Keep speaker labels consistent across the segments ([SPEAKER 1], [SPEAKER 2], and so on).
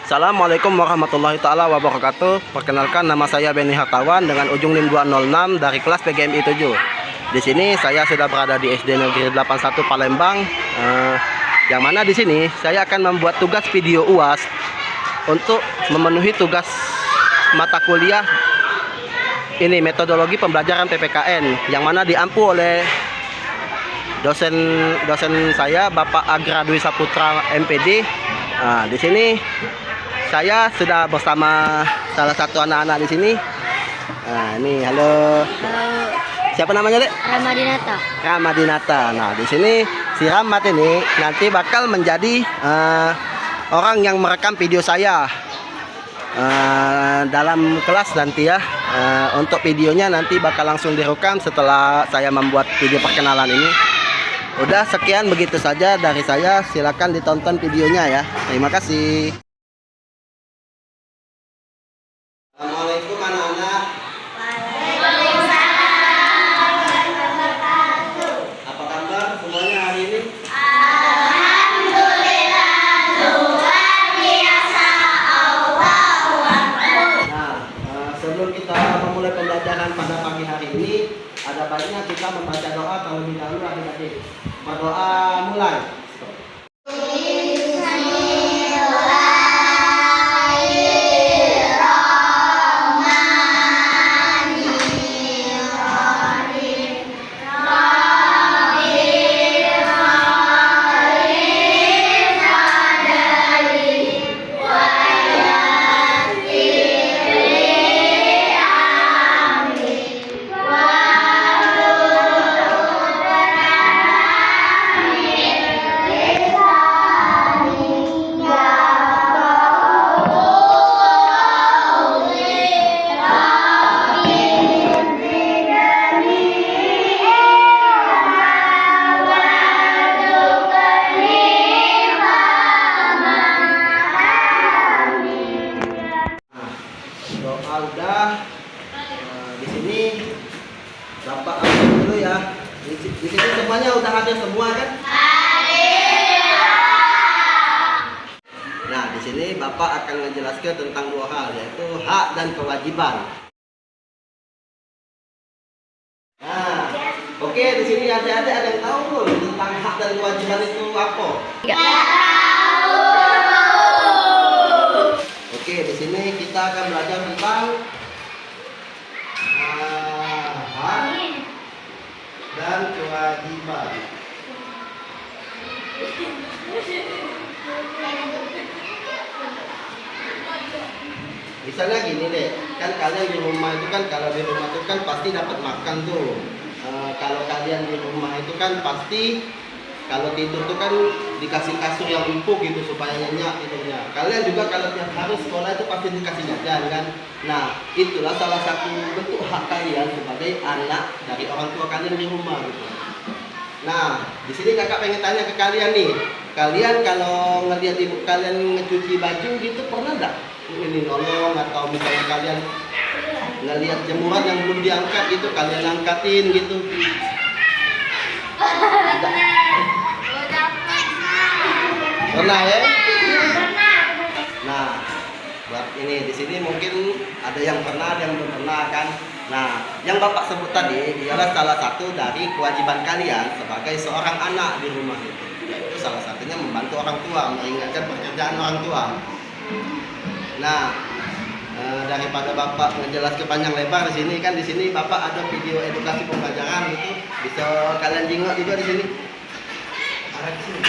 [SPEAKER 1] Assalamualaikum warahmatullahi taala wabarakatuh. Perkenalkan, nama saya Benny Hartawan dengan ujung NIM 206 dari kelas PGMI 7. Di sini saya sudah berada di SD Negeri 81 Palembang. Yang mana di sini saya akan membuat tugas video UAS untuk memenuhi tugas mata kuliah ini, metodologi pembelajaran PPKN, yang mana diampu oleh dosen saya, Bapak Agra Dwi Saputra MPD. Di sini saya sudah bersama salah satu anak-anak di sini. Ini halo.
[SPEAKER 2] Halo,
[SPEAKER 1] Siapa namanya, Dek?
[SPEAKER 2] Ramadinata.
[SPEAKER 1] Ramadinata. Nah, di sini si Rahmat ini nanti bakal menjadi orang yang merekam video saya dalam kelas nanti ya. Untuk videonya nanti bakal langsung direkam setelah saya membuat video perkenalan ini. Udah, sekian begitu saja dari saya. Silakan ditonton videonya ya. Terima kasih. Assalamualaikum anak-anak. Apa kabar semuanya hari ini? Sebelum kita memulai pembelajaran pada pagi hari ini, ada baiknya kita membaca doa terlebih dahulu adik-adik. Berdoa mulai. Doa udah. Di sini Bapak ambil dulu ya. Di sini semuanya udah hadir semua kan? Nah, di sini Bapak akan menjelaskan tentang dua hal, yaitu hak dan kewajiban. Nah, oke, di sini adik-adik ada yang tahu belum tentang hak dan kewajiban itu apa? Oke, di sini kita akan belajar tentang hak dan kewajiban. Misalnya gini deh, kan kalian di rumah itu kan, kalau di rumah itu kan pasti dapat makan tuh. Kalau kalian di rumah itu kan pasti kalau tidur tuh kan dikasih kasur yang empuk gitu supaya nyenyak tidurnya. Kalian juga kalau tiap hari sekolah itu pasti dikasih jajan kan. Nah, itulah salah satu bentuk hak kalian sebagai anak dari orang tua kalian di rumah gitu. Nah, di sini kakak pengen tanya ke kalian nih. Kalian kalau ngelihat ibu kalian ngecuci baju gitu pernah enggak ini nolong, atau misalnya kalian ngelihat jemuran yang belum diangkat gitu kalian angkatin gitu? Pernah ya? Nah, buat ini di sini mungkin ada yang pernah, ada yang belum pernah kan. Nah, yang Bapak sebut tadi ialah salah satu dari kewajiban kalian sebagai seorang anak di rumah itu. Yaitu salah satunya membantu orang tua, meringankan pekerjaan orang tua. Nah, daripada Bapak ngejelas panjang lebar di sini kan, di sini Bapak ada video edukasi pembelajaran gitu. Bisa kalian jengok juga di sini. Ada di sini.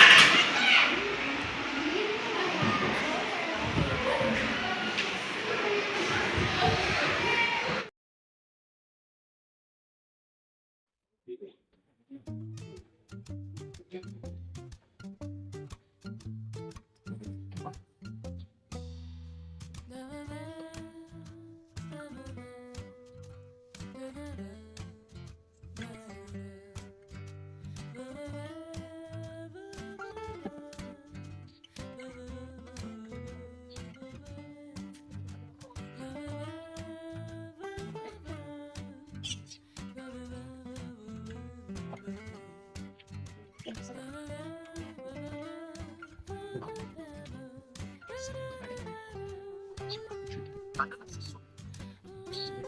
[SPEAKER 2] Misalnya,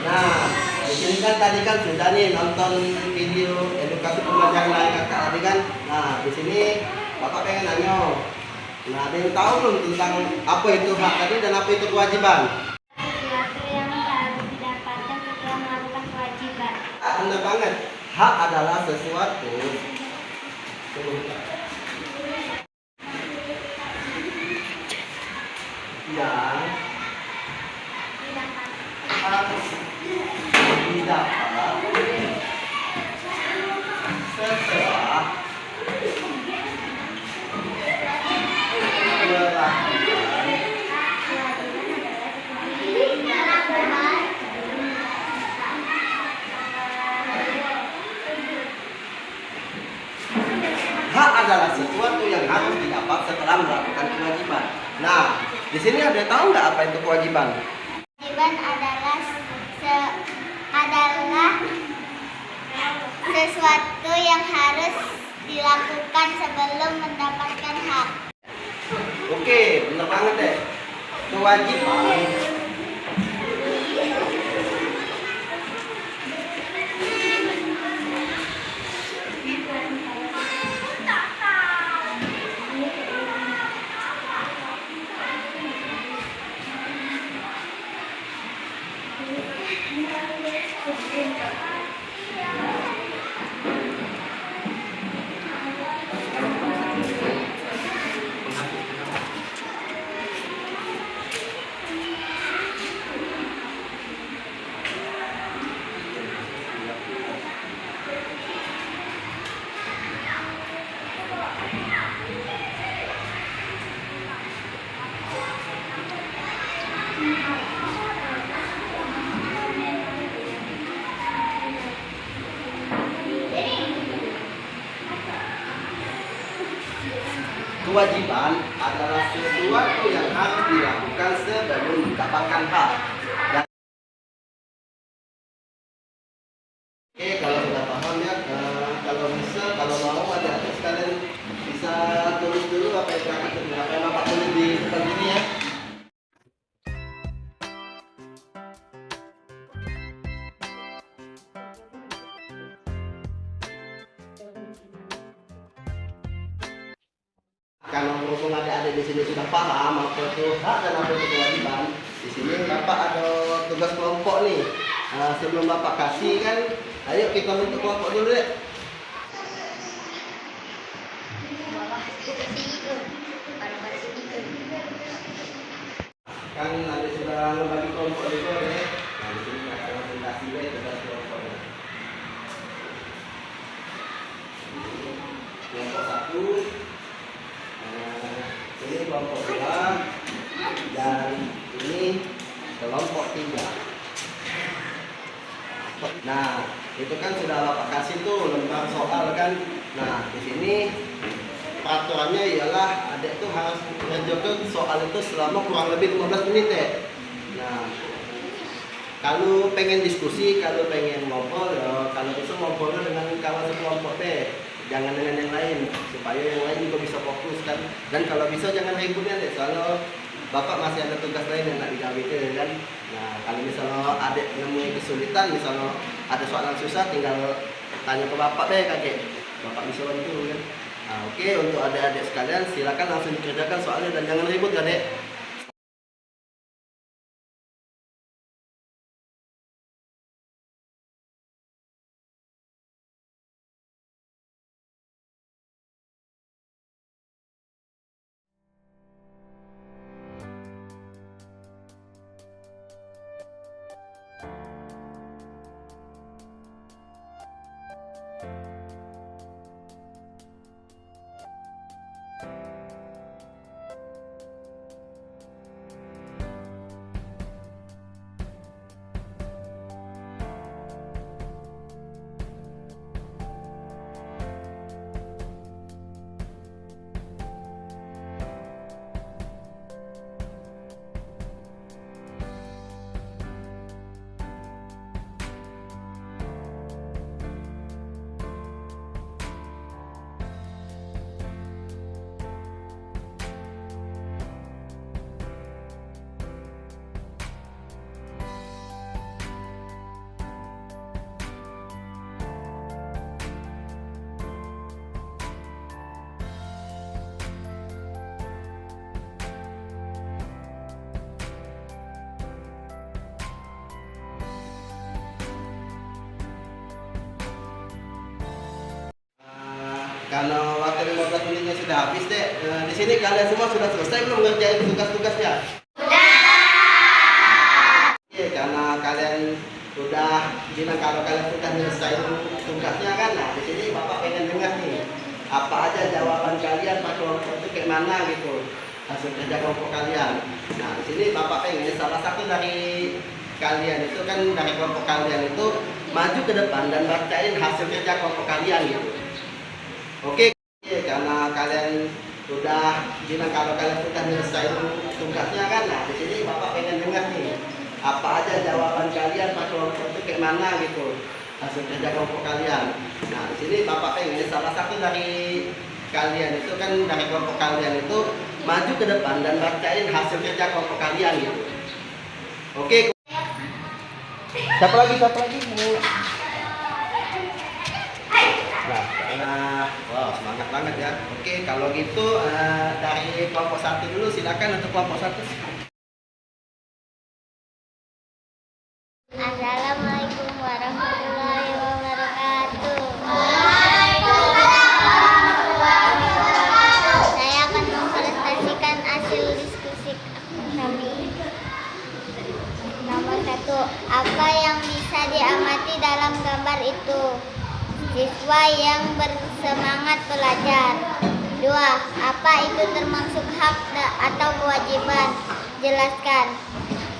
[SPEAKER 1] Nah, di sini kan tadi kan sudah nih nonton video edukasi pembelajaran lain kakak tadi kan. Nah, di sini bapak pengen nanya. Nah, ada yang tahu belum tentang apa itu hak tadi dan apa itu kewajiban?
[SPEAKER 3] Sesuatu yang harus didapatkan setelah melakukan kewajiban.
[SPEAKER 1] Benar banget. Hak adalah sesuatu yang harus didapat setelah melakukan hak adalah sesuatu yang harus didapat setelah melakukan kewajiban. Nah, di sini ada tahu nggak apa itu kewajiban?
[SPEAKER 3] Kewajiban adalah sesuatu yang harus dilakukan sebelum mendapatkan hak.
[SPEAKER 1] Oke, benar banget deh. Kewajiban kewajiban adalah sesuatu yang harus dilakukan sebelum mendapatkan hak. Dan oke, kalau sudah paham ya, kalau bisa, kalau mau adik-adik sekalian bisa tulis dulu apa yang bapak tulis di depan sini ya. Kalau mumpung adik-adik di sini sudah paham apa itu hak dan apa itu kewajiban, di sini bapak ada tugas kelompok nih. Sebelum bapak kasih kan, ayo kita bentuk kelompok dulu deh. Kan nanti sudah membagi kelompok juga deh. Nah di sini akan langsung kasih deh tugas kelompoknya. Kelompok 1. Ini kelompok 2 dan ini kelompok 3. Nah, itu kan sudah bapak kasih tuh lembar soal kan. Nah, di sini peraturannya ialah adik tuh harus mengerjakan soal itu selama kurang lebih 15 menit ya. Nah, kalau pengen diskusi, kalau pengen ngobrol ya, kalau bisa ngobrolnya dengan kawan sekelompok deh. Jangan dengan yang lain, supaya yang lain juga bisa fokus kan. Dan kalau bisa jangan ributnya deh, soalnya bapak masih ada tugas lain yang nak digawe kan. Nah, kalau misalnya adik nemuin kesulitan, misalnya ada soalan susah, tinggal tanya ke bapak deh kakek. Bapak bisa bantu kan. Nah, oke, untuk adik-adik sekalian silakan langsung dikerjakan soalnya dan jangan ribut kan dek. Karena waktu 15 menitnya sudah habis, Dek. Di sini kalian semua sudah selesai belum ngerjain tugas-tugasnya? Iya, karena kalian sudah bilang kalau kalian sudah selesai tugasnya kan. Nah, di sini Bapak pengen dengar nih, apa aja jawaban kalian Pak kelompok itu kayak mana gitu, hasil kerja kelompok kalian. Nah, di sini Bapak pengen salah satu dari kalian itu kan, dari kelompok kalian itu maju ke depan dan bacain hasil kerja kelompok kalian gitu. Oke, karena kalian sudah bilang kalau kalian sudah selesai tugasnya kan. Nah, di sini Bapak pengen dengar nih, apa aja jawaban kalian Pak kelompok itu kayak mana gitu, hasil kerja kelompok kalian. Nah, di sini Bapak pengen salah satu dari kalian itu kan, dari kelompok kalian itu maju ke depan dan bacain hasil kerja kelompok kalian gitu. Oke. Siapa lagi? Nah, wow, semangat banget ya. Oke, kalau gitu dari kelompok 1 dulu, silakan untuk kelompok 1.
[SPEAKER 3] Assalamualaikum warahmatullahi wabarakatuh. Saya akan mempresentasikan hasil diskusi kami. Nomor 1, apa yang bisa diamati dalam gambar itu? Siswa yang bersemangat belajar. 2, apa itu termasuk hak atau kewajiban? Jelaskan.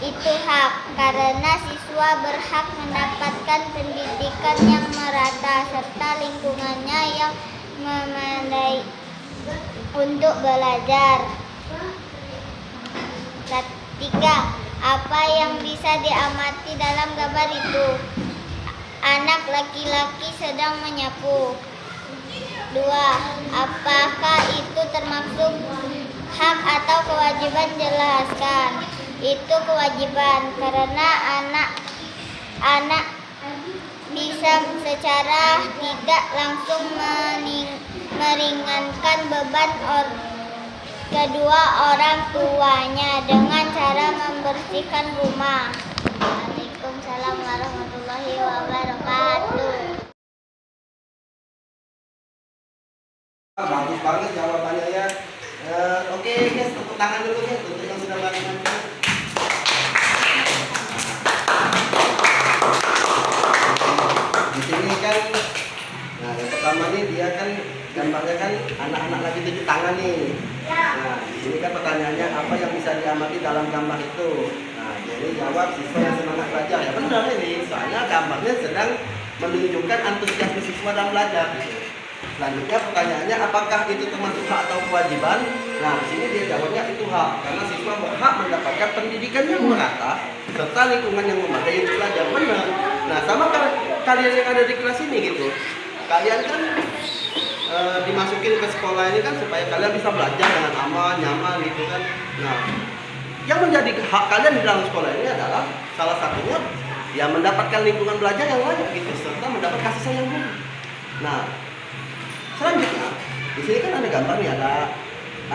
[SPEAKER 3] Itu hak karena siswa berhak mendapatkan pendidikan yang merata serta lingkungannya yang memadai untuk belajar. 3, apa yang bisa diamati dalam gambar itu? Anak laki-laki sedang menyapu. 2, apakah itu termasuk hak atau kewajiban? Jelaskan. Itu kewajiban karena anak bisa secara tidak langsung meringankan beban kedua orang tuanya dengan cara membersihkan rumah. Waalaikumsalam warahmatullahi wabarakatuh.
[SPEAKER 1] Bagus banget jawabannya ya. Oke guys, tepuk tangan dulu guys untuk yang sudah melakukan. Di sini kan, nah yang pertama nih dia kan gambarnya kan anak-anak lagi tunjuk tangan nih. Nah, di sini kan pertanyaannya apa yang bisa diamati dalam gambar itu? Nah, jadi jawab siswa yang semangat belajar. Ya benar ini, soalnya gambarnya sedang menunjukkan antusiasme siswa dalam belajar. Selanjutnya pertanyaannya apakah itu termasuk hak atau kewajiban? Nah, di sini dia jawabnya itu hak karena siswa berhak mendapatkan pendidikan yang merata serta lingkungan yang memadai untuk belajar. Benar. Nah, sama kalian yang ada di kelas ini gitu. Kalian kan dimasukin ke sekolah ini kan supaya kalian bisa belajar dengan aman, nyaman gitu kan. Nah, yang menjadi hak kalian di dalam sekolah ini adalah salah satunya ya mendapatkan lingkungan belajar yang layak gitu serta mendapat kasih sayang guru. Nah, selanjutnya di sini kan ada gambar nih, ada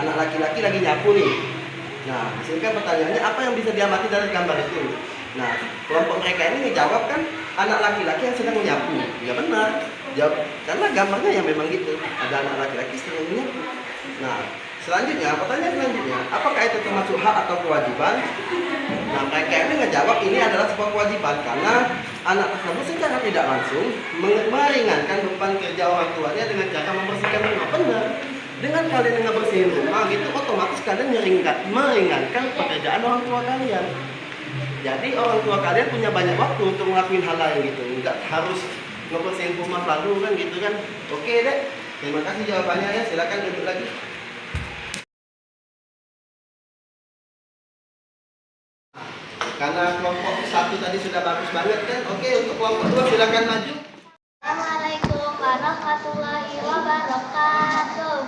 [SPEAKER 1] anak laki-laki lagi nyapu nih. Nah, di sini kan pertanyaannya apa yang bisa diamati dari gambar itu? Nah, kelompok mereka ini menjawab kan anak laki-laki yang sedang menyapu. Ya benar. Jawab, karena gambarnya yang memang gitu, ada anak laki-laki sedang menyapu. Nah, selanjutnya, pertanyaan selanjutnya, apakah itu termasuk hak atau kewajiban? Nah, mereka ini ngejawab ini adalah sebuah kewajiban karena anak tersebut secara tidak langsung meringankan beban kerja orang tuanya dengan cara membersihkan rumah. Benar. Dengan kalian yang bersihin rumah gitu, otomatis kalian meringankan pekerjaan orang tua kalian. Jadi orang tua kalian punya banyak waktu untuk ngelakuin hal lain gitu, nggak harus ngebersihin rumah selalu kan gitu kan. Oke deh, terima kasih jawabannya ya, silakan duduk lagi. Karena kelompok 1 tadi sudah bagus banget kan. Oke, untuk kelompok 2 silakan maju.
[SPEAKER 3] Assalamualaikum warahmatullahi wabarakatuh.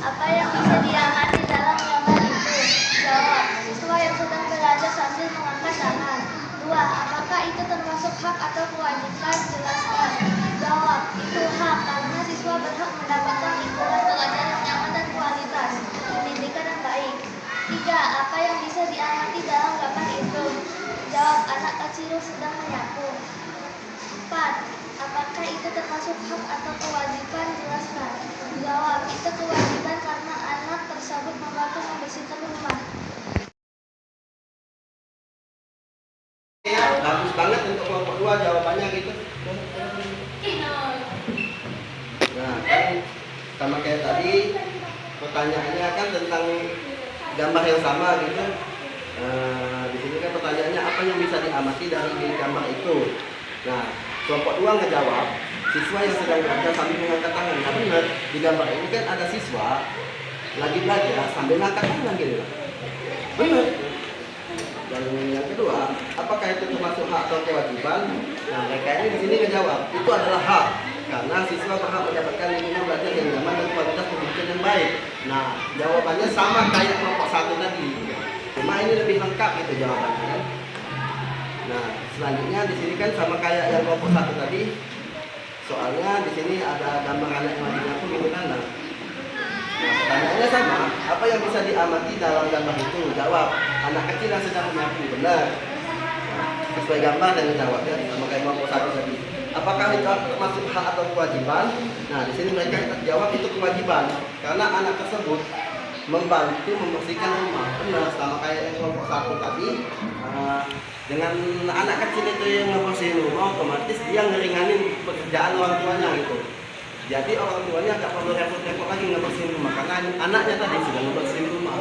[SPEAKER 3] Apa yang bisa diamati dalam gambar itu? Jawab. Siswa yang sedang belajar sambil mengangkat tangan. 2, apakah itu termasuk hak atau kewajiban? Jelaskan. Jawab. Itu hak karena siswa berhak mendapatkan lingkungan belajar yang nyaman dan kualitas pendidikan yang baik. 3, apa yang bisa diamati dalam gambar itu? Jawab. Anak kecil sedang menyapu. 4. Apakah itu termasuk hak atau kewajiban? Jelaskan. Jawab, itu kewajiban karena anak tersebut membantu membersihkan rumah.
[SPEAKER 1] Ya, bagus banget untuk kelompok 2 jawabannya gitu. Nah, kan sama kayak tadi pertanyaannya kan tentang gambar yang sama gitu. Di sini kan pertanyaannya apa yang bisa diamati dari gambar itu. Nah, kelompok 2 ngejawab siswa yang sedang belajar sambil mengangkat tangan. Nah benar, di gambar ini kan ada siswa lagi belajar sambil mengangkat tangan gitu. Benar. Dan yang kedua, apakah itu termasuk hak atau kewajiban? Nah, mereka ini di sini ngejawab itu adalah hak karena siswa berhak mendapatkan lingkungan belajar yang nyaman dan kualitas pendidikan yang baik. Nah, jawabannya sama kayak kelompok 1 tadi. Cuma ini lebih lengkap gitu jawabannya kan. Nah, selanjutnya di sini kan sama kayak yang kelompok 1 tadi. Soalnya di sini ada gambar anak yang lagi nyapu gitu kan. Nah, pertanyaannya sama, apa yang bisa diamati dalam gambar itu? Jawab, anak kecil yang sedang menyapu. Benar. Sesuai gambar dan jawabnya sama kayak kelompok 1 tadi. Apakah itu termasuk hak atau kewajiban? Nah, di sini mereka jawab itu kewajiban karena anak tersebut membantu membersihkan rumah. Benar, sama kayak yang kelompok 1 tadi. Dengan anak kecil itu yang membersihin rumah, otomatis dia ngeringanin pekerjaan orang tuanya gitu. Jadi orang tuanya nggak perlu repot-repot lagi ngebersihin rumah karena anaknya tadi sudah ngebersihin rumah.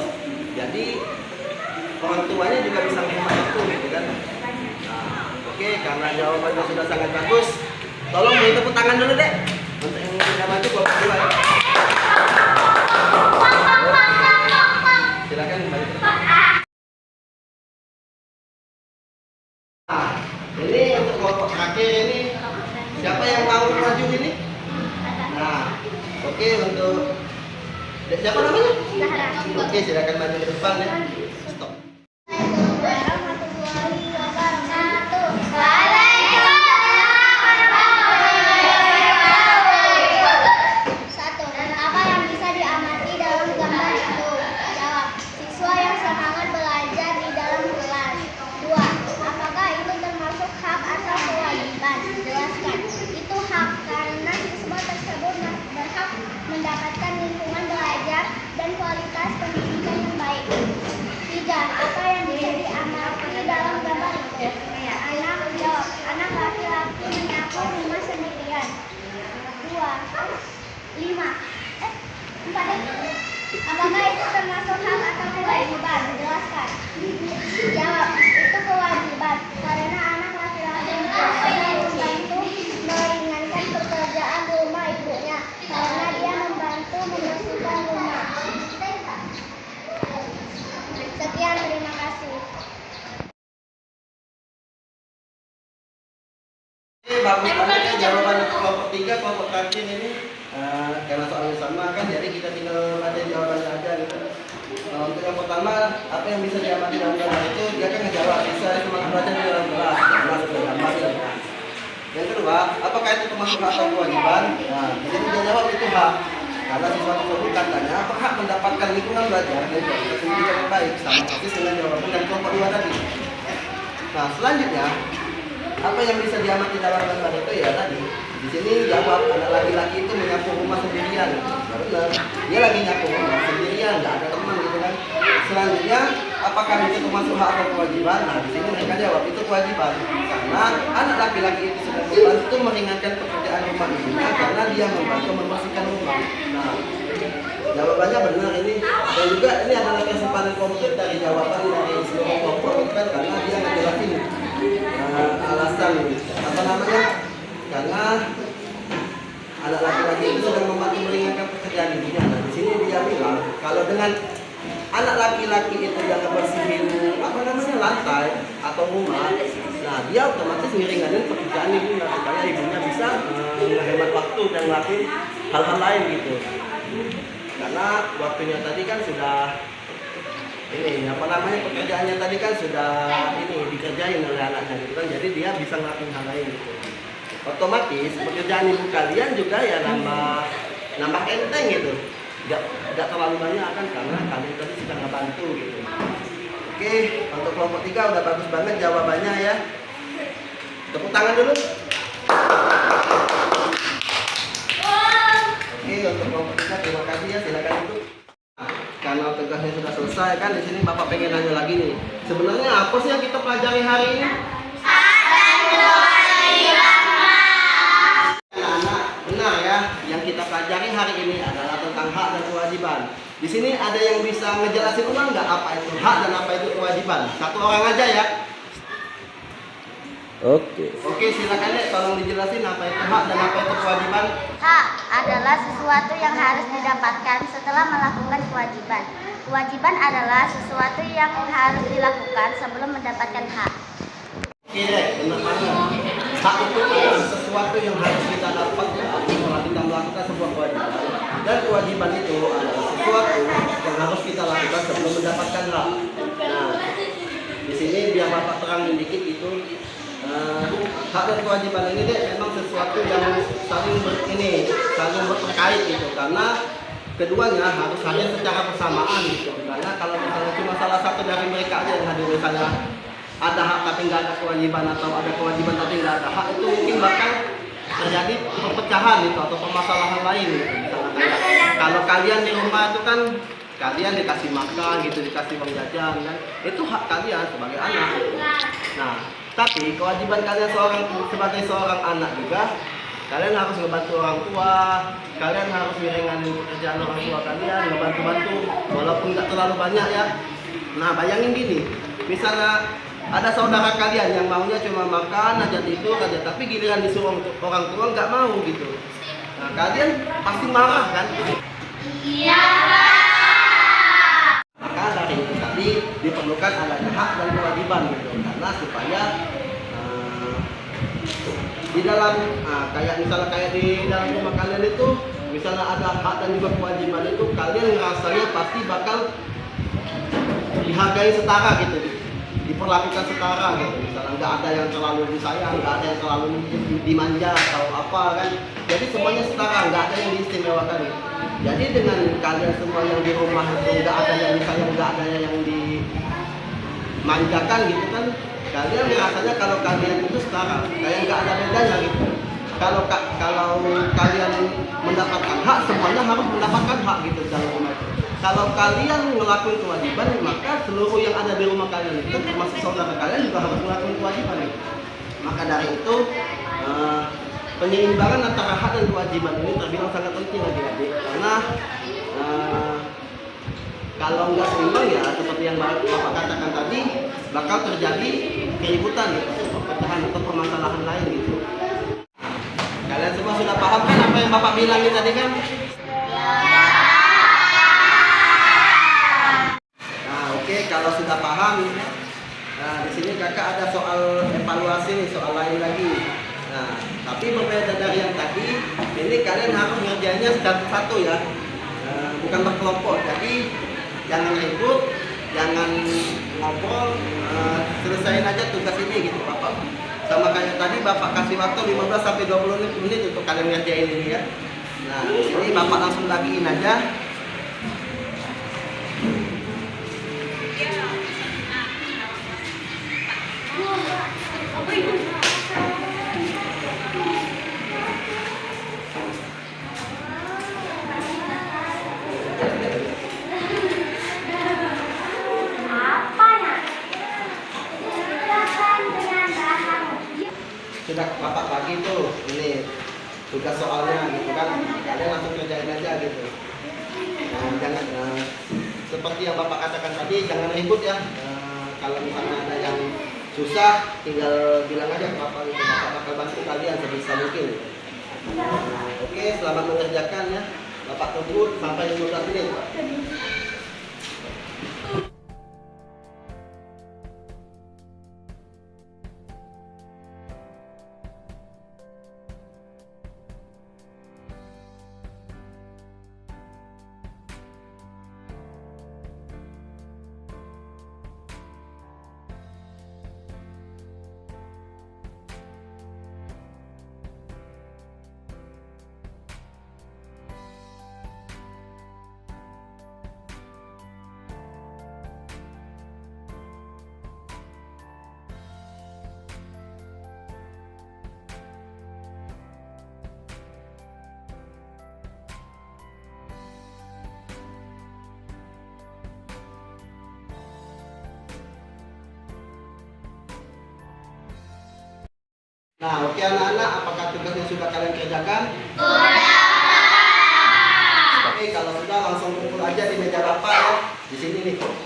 [SPEAKER 1] Jadi orang tuanya juga bisa menghemat waktu gitu kan. Nah, oke, karena jawabannya sudah sangat bagus, tolong beri tepuk tangan dulu deh untuk yang menjawab itu kelompok 2 ya. Silakan kembali. Nah, ini untuk kelompok terakhir ini siapa yang mau maju ini? Nah, oke untuk siapa namanya?
[SPEAKER 3] Zahra.
[SPEAKER 1] Oke, silakan maju ke depan ya. Stop.
[SPEAKER 3] Warahmatullahi wabarakatuh. Satu. Apa yang bisa diamati dalam gambar itu? Jawab, siswa yang semangat belajar di dalam kelas. 2. Apakah itu termasuk hak atau kewajiban? Jelaskan. Itu hak karena siswa tersebut berhak mendapatkan lingkungan belajar dan kualitas pendidikan yang baik. 3. Apa yang bisa diamati dalam gambar itu? Anak jawab, anak laki-laki menyapu rumah sendirian. 5. 4. Apakah itu termasuk hak atau kewajiban? Jelaskan. Jawab, itu kewajiban karena anak laki-laki membantu meringankan pekerjaan rumah ibunya karena dia membantu membersihkan rumah. Sekian, terima kasih.
[SPEAKER 1] Bagus banget ya jawaban kelompok 3, kelompok terakhir ini. Karena soalnya sama kan, jadi kita tinggal baca jawabannya aja gitu. Untuk yang pertama, apa yang bisa diamati dalam gambar itu? Dia kan ngejawab bisa semangat belajar di dalam kelas, karena sudah gambarnya. Yang kedua, apakah itu termasuk hak atau kewajiban? Nah, jadi dia jawab itu hak. Karena siswa tersebut katanya berhak mendapatkan lingkungan belajar dan kualitas pendidikan yang baik, sama persis dengan jawaban dari kelompok 2 tadi. Nah, selanjutnya, apa yang bisa diamati dalam gambar itu ya tadi? Di sini jawab anak laki-laki itu menyapu rumah sendirian. Nah, benar, dia lagi nyapu rumah sendirian, nggak ada teman gitu kan. Selanjutnya, apakah itu termasuk hak atau kewajiban? Nah, di sini mereka jawab itu kewajiban karena anak laki-laki itu sedang membantu meringankan pekerjaan rumah ibunya karena dia membantu membersihkan rumah. Nah, jawabannya benar ini, dan juga ini adalah kesempatan konkret dari jawaban dari seluruh kelompok itu kan, karena dia ngejelasin alasan apa namanya, karena anak laki-laki itu sedang membantu meringankan pekerjaan ibunya. Nah, di sini dia bilang kalau dengan anak laki-laki itu yang bersihin apa namanya lantai atau rumah, nah dia otomatis meringanin pekerjaan ibunya supaya ibunya bisa menghemat waktu dan melakukan hal-hal lain gitu. Karena waktunya tadi kan sudah ini apa namanya, pekerjaannya tadi kan sudah ini dikerjain oleh anaknya gitu kan, jadi dia bisa ngelakuin hal lain gitu. Otomatis pekerjaan ibu kalian juga ya nambah enteng gitu, nggak terlalu banyak kan karena kalian tadi sudah ngebantu gitu. Oke, untuk kelompok 3 udah bagus banget jawabannya ya. Tepuk tangan dulu. Oke, untuk kelompok kita terima kasih ya, silakan duduk. Nah, karena tugasnya sudah selesai kan, di sini Bapak pengen nanya lagi nih. Sebenarnya apa sih yang kita pelajari hari ini? Anak-anak, benar ya. Yang kita pelajari hari ini adalah tentang hak dan kewajiban. Di sini ada yang bisa ngejelasin ulang nggak apa itu hak dan apa itu kewajiban? Satu orang aja ya. Oke, silakan deh, tolong dijelasin apa itu hak dan apa itu kewajiban.
[SPEAKER 3] Hak adalah sesuatu yang harus didapatkan setelah melakukan kewajiban. Kewajiban adalah sesuatu yang harus dilakukan sebelum mendapatkan hak.
[SPEAKER 1] Oke deh, benar banget. Hak itu adalah sesuatu yang harus kita dapatkan setelah kita melakukan sebuah kewajiban. Dan kewajiban itu adalah sesuatu yang harus kita lakukan sebelum mendapatkan hak. Nah, di sini biar Bapak terangin dikit itu. Hak dan kewajiban ini deh memang sesuatu yang saling berterkait gitu, karena keduanya harus hadir secara bersamaan gitu. Karena kalau misalnya cuma salah satu dari mereka aja yang hadir, misalnya ada hak tapi nggak ada kewajiban atau ada kewajiban tapi nggak ada hak, itu mungkin bakal terjadi perpecahan gitu atau permasalahan lain gitu. Misalnya kayak, kalau kalian di rumah itu kan kalian dikasih makan gitu, dikasih uang jajan kan, itu hak kalian sebagai anak gitu. Nah, tapi kewajiban kalian sebagai seorang anak juga, kalian harus ngebantu orang tua, kalian harus meringankan pekerjaan orang tua kalian, ngebantu-bantu walaupun nggak terlalu banyak ya. Nah, bayangin gini, misalnya ada saudara kalian yang maunya cuma makan aja, tidur aja, tapi giliran disuruh untuk orang tua nggak mau gitu. Nah, kalian pasti marah kan? Iya. Maka dari itu tadi diperlukan adanya hak dan kewajiban gitu, karena supaya di dalam kayak misalnya kayak di dalam rumah kalian itu, misalnya ada hak dan juga kewajiban itu, kalian ngerasanya pasti bakal dihargai setara gitu, diperlakukan setara gitu. Misalnya nggak ada yang terlalu disayang, nggak ada yang terlalu dimanja atau apa kan, jadi semuanya setara, nggak ada yang diistimewakan gitu. Jadi dengan kalian semua yang di rumah itu nggak ada yang disayang, nggak ada yang dimanjakan gitu kan, kalian rasanya kalau kalian itu setara, kayak nggak ada bedanya gitu. Kalau kalian mendapatkan hak, semuanya harus mendapatkan hak gitu dalam rumah itu. Kalau kalian ngelakuin kewajiban, maka seluruh yang ada di rumah kalian itu, termasuk saudara kalian juga harus melakukan kewajiban gitu. Maka dari itu penyeimbangan antara hak dan kewajiban ini terbilang sangat penting adik-adik, karena kalau nggak seimbang ya seperti yang Bapak katakan tadi, bakal terjadi keributan gitu, perpecahan atau permasalahan lain gitu. Kalian semua sudah paham kan apa yang Bapak bilang tadi kan? Nah, oke, kalau sudah paham, nah di sini kakak ada soal evaluasi nih, soal lain lagi. Nah, tapi berbeda dari yang tadi, ini kalian harus ngerjainnya satu-satu ya, bukan berkelompok. Jadi jangan ribut, jangan ngobrol, selesain aja tugas ini gitu Bapak. Sama kayak tadi Bapak kasih waktu 15 sampai 20 menit untuk kalian ngerjain ini ya. Nah, di sini Bapak langsung bagiin aja. Sudah Bapak bagi tuh ini tugas soalnya gitu kan, kalian langsung kerjain aja gitu. Nah, jangan seperti yang Bapak katakan tadi, jangan ribut ya. Kalau misalnya ada yang susah, tinggal bilang aja ke Bapak gitu, Bapak bakal bantu kalian sebisa mungkin. Oke, selamat mengerjakan ya. Bapak tunggu sampai 15 menit. Nah, oke anak-anak, apakah tugasnya sudah kalian kerjakan? Oke, kalau sudah langsung kumpul aja di meja rapat ya. Di sini nih. Oke,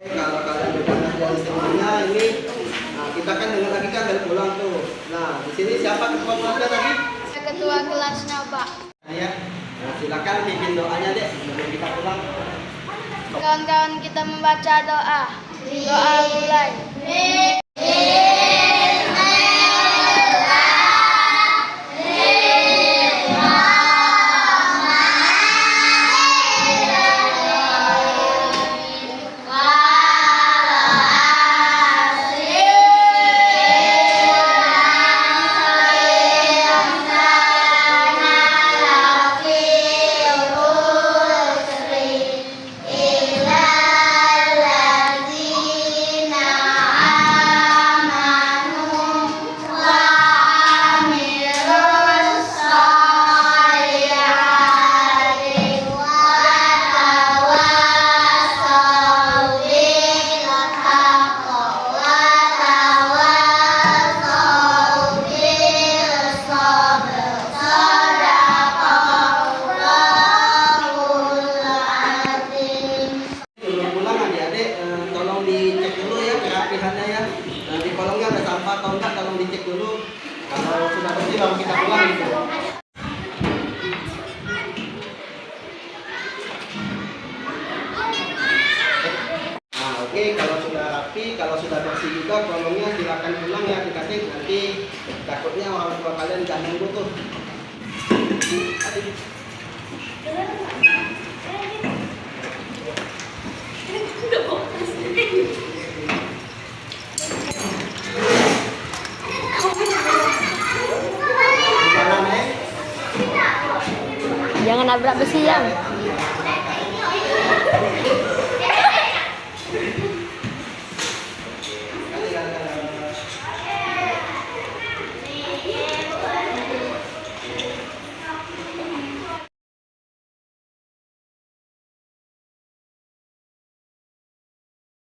[SPEAKER 1] kalau kalian sudah ngerjain semuanya ini, nah kita kan dengar lagi kan dari pulang tuh. Nah, di sini siapa ketua kelasnya tadi?
[SPEAKER 3] Ketua kelasnya, Pak.
[SPEAKER 1] Nah, ya. Nah, silakan pimpin doanya deh sebelum kita pulang.
[SPEAKER 3] Kawan-kawan kita membaca doa. Doa mulai.
[SPEAKER 1] Sebelum pulang adik-adik tolong dicek dulu ya kerapihannya ya. Di kolongnya ada sampah atau enggak tolong dicek dulu. Kalau sudah bersih baru kita pulang gitu. Nah oke, kalau sudah rapi, kalau sudah bersih juga kolongnya silakan pulang ya adik-adik. Nanti takutnya orang tua kalian jangan nunggu tuh. Aduh.
[SPEAKER 3] Jangan nabrak besi ya.